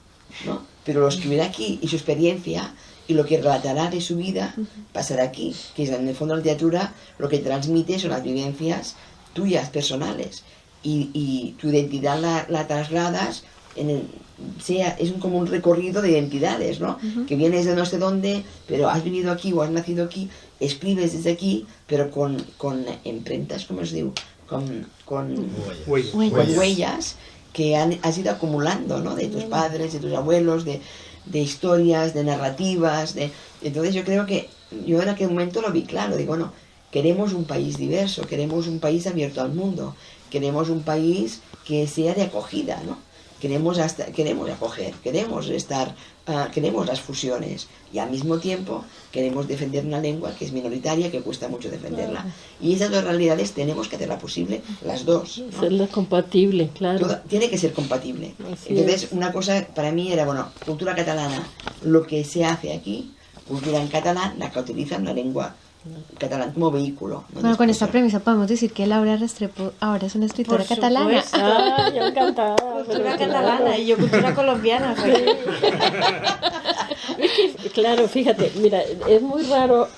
¿no? Pero lo escribirá aquí, y su experiencia y lo que relatará de su vida pasará aquí, que es en el fondo la literatura lo que transmite son las vivencias tuyas, personales, y tu identidad la trasladas es como un recorrido de identidades, ¿no? Que vienes de no sé dónde, pero has vivido aquí o has nacido aquí, escribes desde aquí, pero con imprentas, ¿cómo os digo? Con huellas que has ido acumulando, ¿no? De tus padres, de tus abuelos, de historias, de narrativas, entonces yo creo que yo en aquel momento lo vi claro, digo, no, queremos un país diverso, queremos un país abierto al mundo, queremos un país que sea de acogida, ¿no? Queremos acoger, queremos estar, queremos las fusiones y al mismo tiempo queremos defender una lengua que es minoritaria, que cuesta mucho defenderla. Y esas dos realidades tenemos que hacerla posible, las dos, ¿no? Hacerla compatible, claro. Tiene que ser compatible. Así Entonces, una cosa para mí era, bueno, cultura catalana, lo que se hace aquí, cultura en catalán, la que utiliza una lengua catalán como vehículo. Bueno, con esta premisa podemos decir que Laura Restrepo ahora es una escritora catalana. Yo encantada. Cultura catalana y yo cultura colombiana. Claro, fíjate, mira, es muy raro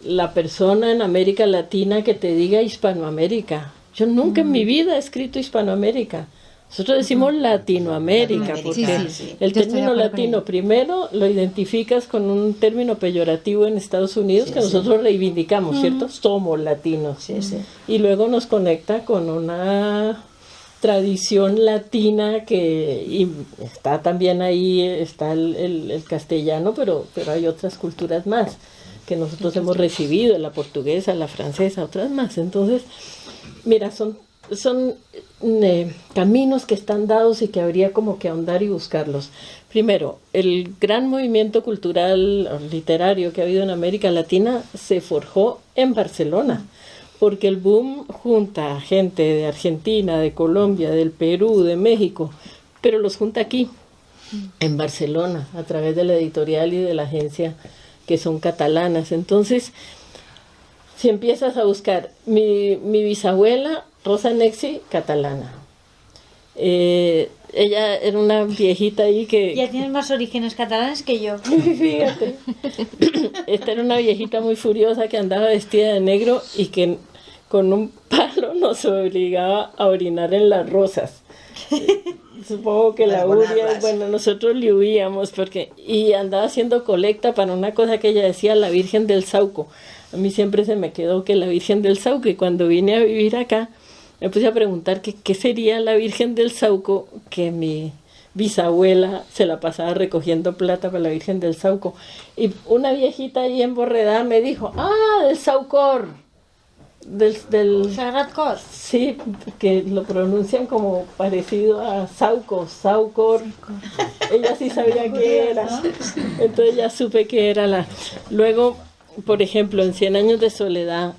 la persona en América Latina que te diga Hispanoamérica. Yo nunca en mi vida he escrito Hispanoamérica. Nosotros decimos Latinoamérica, porque el término latino primero lo identificas con un término peyorativo en Estados Unidos que nosotros reivindicamos, ¿cierto? Somos latinos. Y luego nos conecta con una tradición latina y está también ahí, está el castellano, pero hay otras culturas más que nosotros hemos recibido, la portuguesa, la francesa, otras más. Entonces, mira, son caminos que están dados y que habría como que ahondar y buscarlos. Primero, el gran movimiento cultural literario que ha habido en América Latina se forjó en Barcelona, porque el boom junta gente de Argentina, de Colombia, del Perú, de México, pero los junta aquí, en Barcelona, a través de la editorial y de la agencia que son catalanas. Entonces, si empiezas a buscar, mi bisabuela Rosa Nexi, catalana. Ella era una viejita ahí que... Ya tienes más orígenes catalanes que yo. Fíjate. Esta era una viejita muy furiosa que andaba vestida de negro y que con un palo nos obligaba a orinar en las rosas. Supongo que la huria, bueno, nosotros le huíamos y andaba haciendo colecta para una cosa que ella decía, la Virgen del Sauco. A mí siempre se me quedó que la Virgen del Sauco, y cuando vine a vivir acá, me puse a preguntar qué sería la Virgen del Sauco, que mi bisabuela se la pasaba recogiendo plata para la Virgen del Sauco. Y una viejita ahí emborredada me dijo, del Saucor, del Sagrat Cor. Sí, que lo pronuncian como parecido a Saucor. Ella sí sabía qué era. Entonces ya supe que era Luego, por ejemplo, en 100 años de soledad,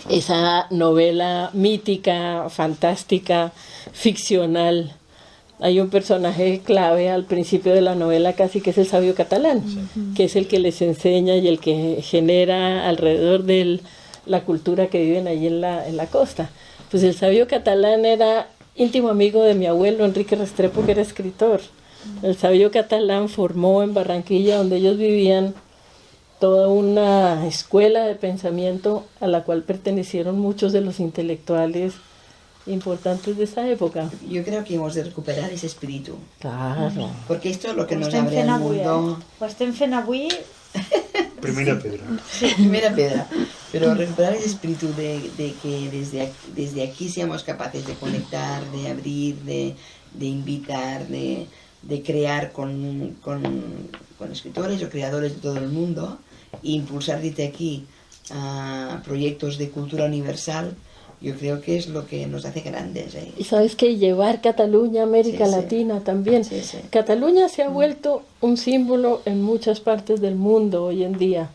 esa novela mítica, fantástica, ficcional, hay un personaje clave al principio de la novela casi que es el sabio catalán, que es el que les enseña y el que genera alrededor de él la cultura que viven ahí en la costa. Pues el sabio catalán era íntimo amigo de mi abuelo Enrique Restrepo, que era escritor. El sabio catalán formó en Barranquilla, donde ellos vivían, toda una escuela de pensamiento a la cual pertenecieron muchos de los intelectuales importantes de esa época. Yo creo que hemos de recuperar ese espíritu. Claro. Porque esto es lo que nos abre al mundo. Pues estem fent avui... Primera pedra. Sí, primera pedra. Pero recuperar ese espíritu de que desde aquí seamos capaces de conectar, de abrir, de invitar, de crear con escritores o creadores de todo el mundo, e impulsar desde aquí proyectos de cultura universal. Yo creo que es lo que nos hace grandes. Y sabes que llevar Cataluña a América Latina también. Cataluña se ha vuelto un símbolo en muchas partes del mundo hoy en día,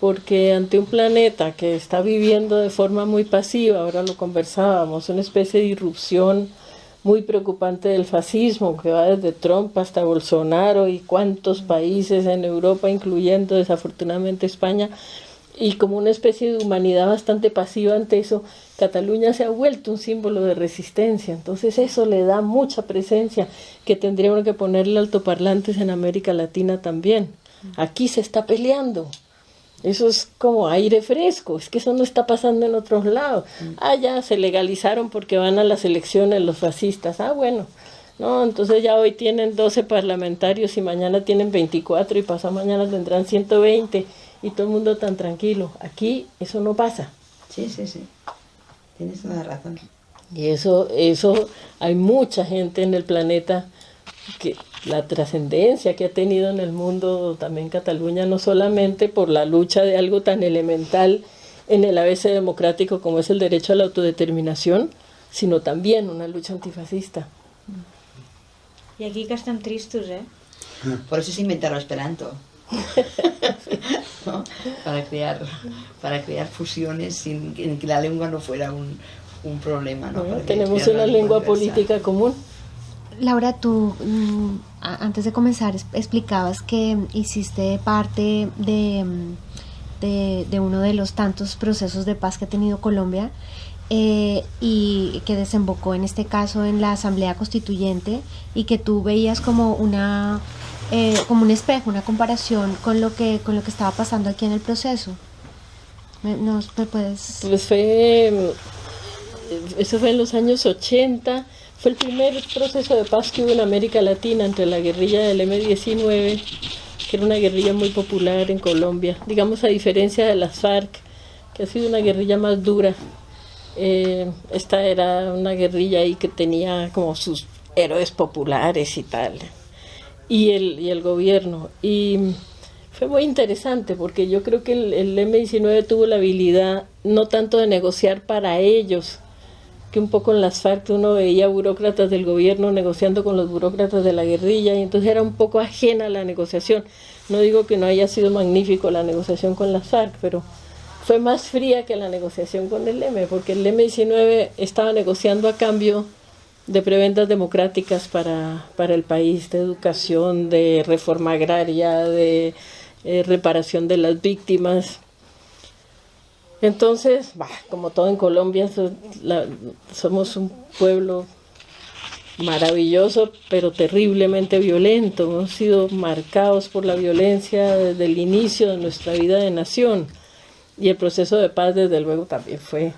porque ante un planeta que está viviendo de forma muy pasiva, ahora lo conversábamos, una especie de irrupción muy preocupante del fascismo, que va desde Trump hasta Bolsonaro y cuántos países en Europa, incluyendo desafortunadamente España, y como una especie de humanidad bastante pasiva ante eso, Cataluña se ha vuelto un símbolo de resistencia, entonces eso le da mucha presencia, que tendríamos que ponerle altoparlantes en América Latina también. Aquí se está peleando, eso es como aire fresco, es que eso no está pasando en otros lados. Ya se legalizaron porque van a las elecciones los fascistas, bueno, no, entonces ya hoy tienen 12 parlamentarios y mañana tienen 24 y pasado mañana tendrán 120 y todo el mundo tan tranquilo. Aquí eso no pasa. Sí. Tienes toda la razón. Y eso hay mucha gente en el planeta que la trascendencia que ha tenido en el mundo también Cataluña, no solamente por la lucha de algo tan elemental en el ABC democrático como es el derecho a la autodeterminación, sino también una lucha antifascista. Y aquí que estem tristos, Por eso se inventaron Esperanto. ¿No? Para crear fusiones sin que la lengua no fuera un problema, ¿no? Tenemos una lengua política común. Laura, tú antes de comenzar explicabas que hiciste parte de uno de los tantos procesos de paz que ha tenido Colombia y que desembocó en este caso en la Asamblea Constituyente, y que tú veías como como un espejo, una comparación con lo que estaba pasando aquí en el proceso. ¿Me puedes? Pues eso fue en los años 80, fue el primer proceso de paz que hubo en América Latina entre la guerrilla del M-19, que era una guerrilla muy popular en Colombia, digamos a diferencia de las FARC, que ha sido una guerrilla más dura. Esta era una guerrilla ahí que tenía como sus héroes populares y tal, y el gobierno, y fue muy interesante porque yo creo que el M-19 tuvo la habilidad no tanto de negociar para ellos, que un poco en las FARC uno veía burócratas del gobierno negociando con los burócratas de la guerrilla, y entonces era un poco ajena a la negociación. No digo que no haya sido magnífico la negociación con las FARC, pero fue más fría que la negociación con el M, porque el M-19 estaba negociando a cambio de prebendas democráticas para el país, de educación, de reforma agraria, de reparación de las víctimas. Entonces, como todo en Colombia, somos un pueblo maravilloso, pero terriblemente violento. Hemos sido marcados por la violencia desde el inicio de nuestra vida de nación. Y el proceso de paz, desde luego, también fue.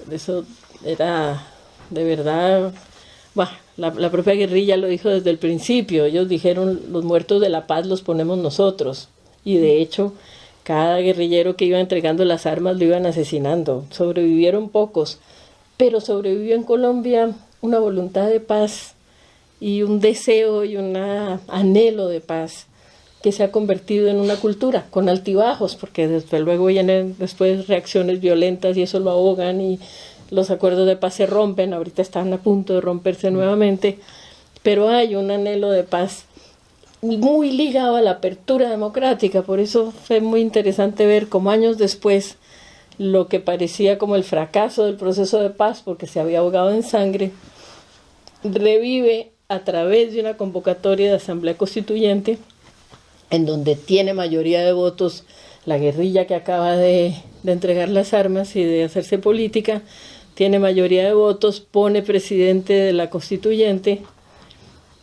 Eso era de verdad. La propia guerrilla lo dijo desde el principio. Ellos dijeron: los muertos de la paz los ponemos nosotros. Y de hecho, cada guerrillero que iba entregando las armas lo iban asesinando. Sobrevivieron pocos, pero sobrevivió en Colombia una voluntad de paz y un deseo y un anhelo de paz que se ha convertido en una cultura, con altibajos, porque desde luego vienen después reacciones violentas y eso lo ahogan, y los acuerdos de paz se rompen, ahorita están a punto de romperse nuevamente, pero hay un anhelo de paz muy ligado a la apertura democrática. Por eso fue muy interesante ver cómo años después lo que parecía como el fracaso del proceso de paz, porque se había ahogado en sangre, revive a través de una convocatoria de Asamblea Constituyente, en donde tiene mayoría de votos la guerrilla que acaba de entregar las armas y de hacerse política, tiene mayoría de votos, pone presidente de la Constituyente,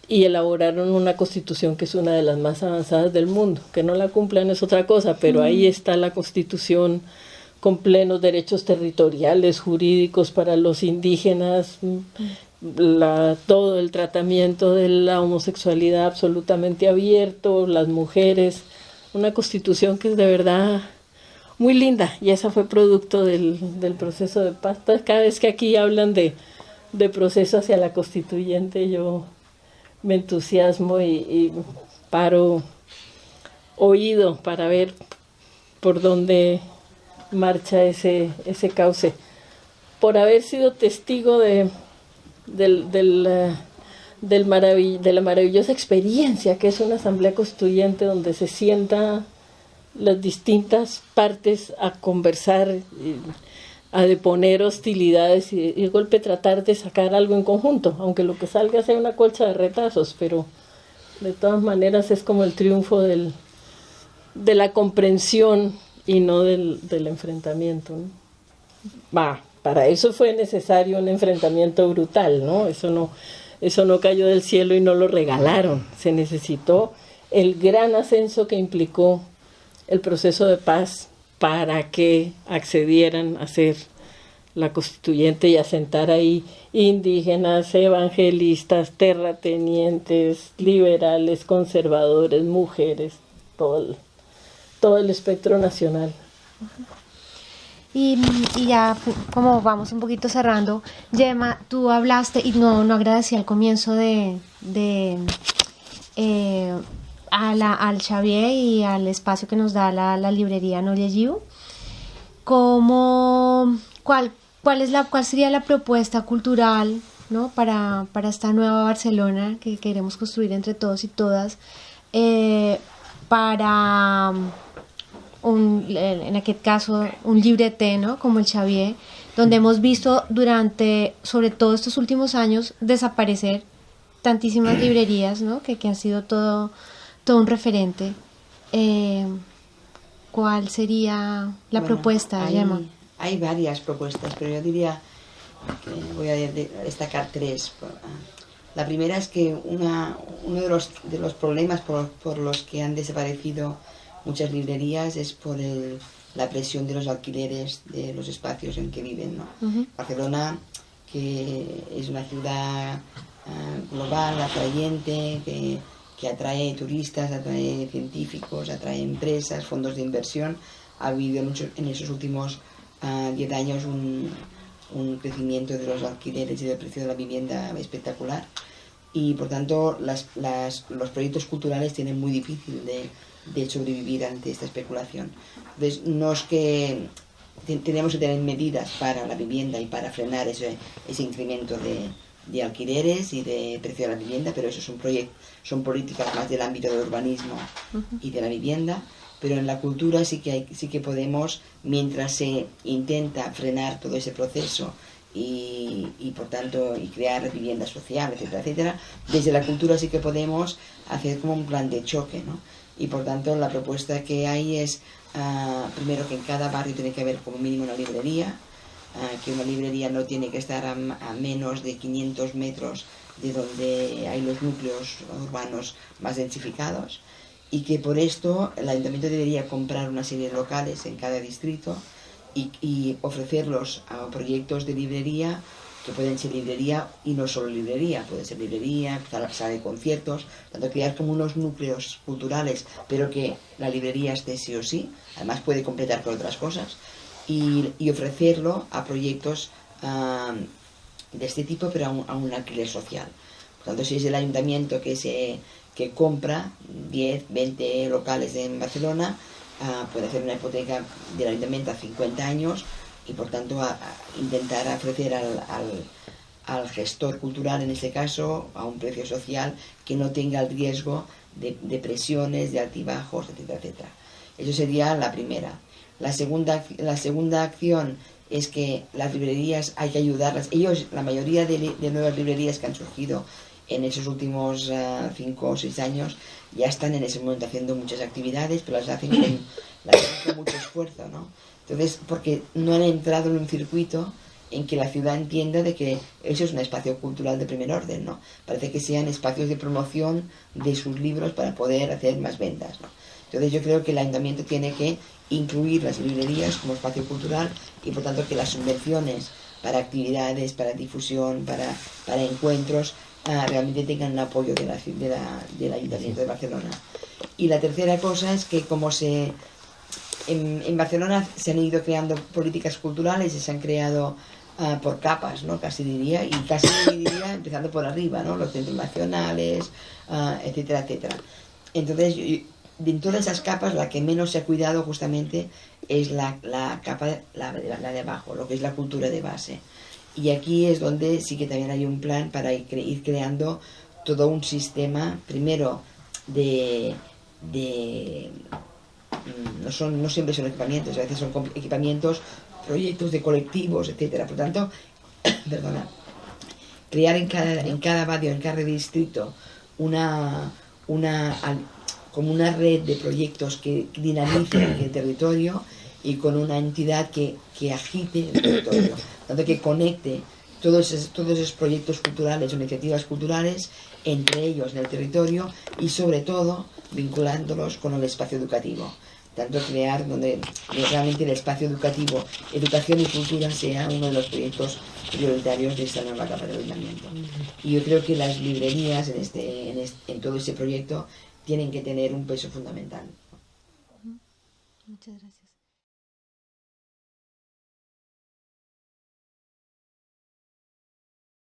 y elaboraron una constitución que es una de las más avanzadas del mundo. Que no la cumplan es otra cosa, pero ahí está la constitución con plenos derechos territoriales, jurídicos para los indígenas, todo el tratamiento de la homosexualidad absolutamente abierto, las mujeres, una constitución que es de verdad muy linda, y esa fue producto del proceso de paz. Entonces, cada vez que aquí hablan de proceso hacia la constituyente, yo me entusiasmo y paro oído para ver por dónde marcha ese cauce. Por haber sido testigo de la maravillosa experiencia que es una asamblea constituyente, donde se sientan las distintas partes a conversar, a deponer hostilidades y de golpe tratar de sacar algo en conjunto, aunque lo que salga sea una colcha de retazos, pero de todas maneras es como el triunfo de la comprensión y no del enfrentamiento, ¿no? para eso fue necesario un enfrentamiento brutal, ¿no? Eso no cayó del cielo y no lo regalaron. Se necesitó el gran ascenso que implicó el proceso de paz para que accedieran a ser la constituyente y asentar ahí indígenas, evangelistas, terratenientes, liberales, conservadores, mujeres, todo el espectro nacional. Y ya como vamos un poquito cerrando, Gemma, tú hablaste y no agradecí al comienzo al Xavier y al espacio que nos da la librería Noria Giu. ¿Cuál sería la propuesta cultural, ¿no? para esta nueva Barcelona que queremos construir entre todos y todas, para en aquel caso un llibreter, ¿no? Como el Xavier, donde hemos visto durante, sobre todo estos últimos años, desaparecer tantísimas librerías, ¿no? que han sido todo un referente. ¿Cuál sería la propuesta, Gemma? Hay varias propuestas, pero yo diría que voy a destacar tres. La primera es que uno de los problemas por los que han desaparecido muchas librerías es por la presión de los alquileres de los espacios en que viven, ¿no? Uh-huh. Barcelona, que es una ciudad global, atrayente, que atrae turistas, atrae científicos, atrae empresas, fondos de inversión, ha habido en esos últimos 10 años un crecimiento de los alquileres y del precio de la vivienda espectacular, y por tanto los proyectos culturales tienen muy difícil de sobrevivir ante esta especulación. Entonces, no es que tenemos que tener medidas para la vivienda y para frenar ese incremento de alquileres y de precio de la vivienda, pero eso son políticas más del ámbito del urbanismo y de la vivienda. Pero en la cultura sí que podemos, mientras se intenta frenar todo ese proceso y por tanto crear vivienda social, etcétera, etcétera, desde la cultura sí que podemos hacer como un plan de choque, ¿no? Y por tanto la propuesta que hay es, primero, que en cada barrio tiene que haber como mínimo una librería, que una librería no tiene que estar a menos de 500 metros de donde hay los núcleos urbanos más densificados, y que por esto el ayuntamiento debería comprar una serie de locales en cada distrito y ofrecerlos a proyectos de librería, que pueden ser librería y no solo librería, puede ser librería, sala de conciertos, tanto crear como unos núcleos culturales, pero que la librería esté sí o sí, además puede completar con otras cosas, y ofrecerlo a proyectos de este tipo, pero a un alquiler social. Por tanto, si es el ayuntamiento que compra 10, 20 locales en Barcelona, puede hacer una hipoteca del ayuntamiento a 50 años y por tanto a intentar ofrecer al gestor cultural, en este caso, a un precio social que no tenga el riesgo de presiones, de altibajos, etcétera, etcétera. Eso sería la primera. La segunda acción es que las librerías hay que ayudarlas. La mayoría de nuevas librerías que han surgido en esos últimos 5 o 6 años ya están en ese momento haciendo muchas actividades, pero las hacen con mucho esfuerzo, ¿no? Entonces, porque no han entrado en un circuito en que la ciudad entienda de que eso es un espacio cultural de primer orden, ¿no? Parece que sean espacios de promoción de sus libros para poder hacer más ventas, ¿no? Entonces yo creo que el ayuntamiento tiene que incluir las librerías como espacio cultural y por tanto que las subvenciones para actividades, para difusión, para encuentros, realmente tengan el apoyo del Ayuntamiento de Barcelona. Y la tercera cosa es que como en Barcelona se han ido creando políticas culturales y se han creado por capas, ¿no? Casi diría empezando por arriba, ¿no? Los centros nacionales, etcétera, etcétera. Entonces, de todas esas capas, la que menos se ha cuidado justamente es la capa, la de abajo, lo que es la cultura de base. Y aquí es donde sí que también hay un plan para ir creando todo un sistema, primero no siempre son equipamientos, a veces son equipamientos, proyectos de colectivos, etcétera. Por tanto, crear en cada barrio, en cada distrito, como una red de proyectos que dinamicen el territorio y con una entidad que agite el territorio, tanto que conecte todos esos proyectos culturales o iniciativas culturales entre ellos en el territorio y sobre todo vinculándolos con el espacio educativo. Tanto crear donde realmente el espacio educativo, educación y cultura sea uno de los proyectos prioritarios de esta nueva capa de ayuntamiento. Y yo creo que las librerías en todo ese proyecto tienen que tener un peso fundamental. Muchas gracias.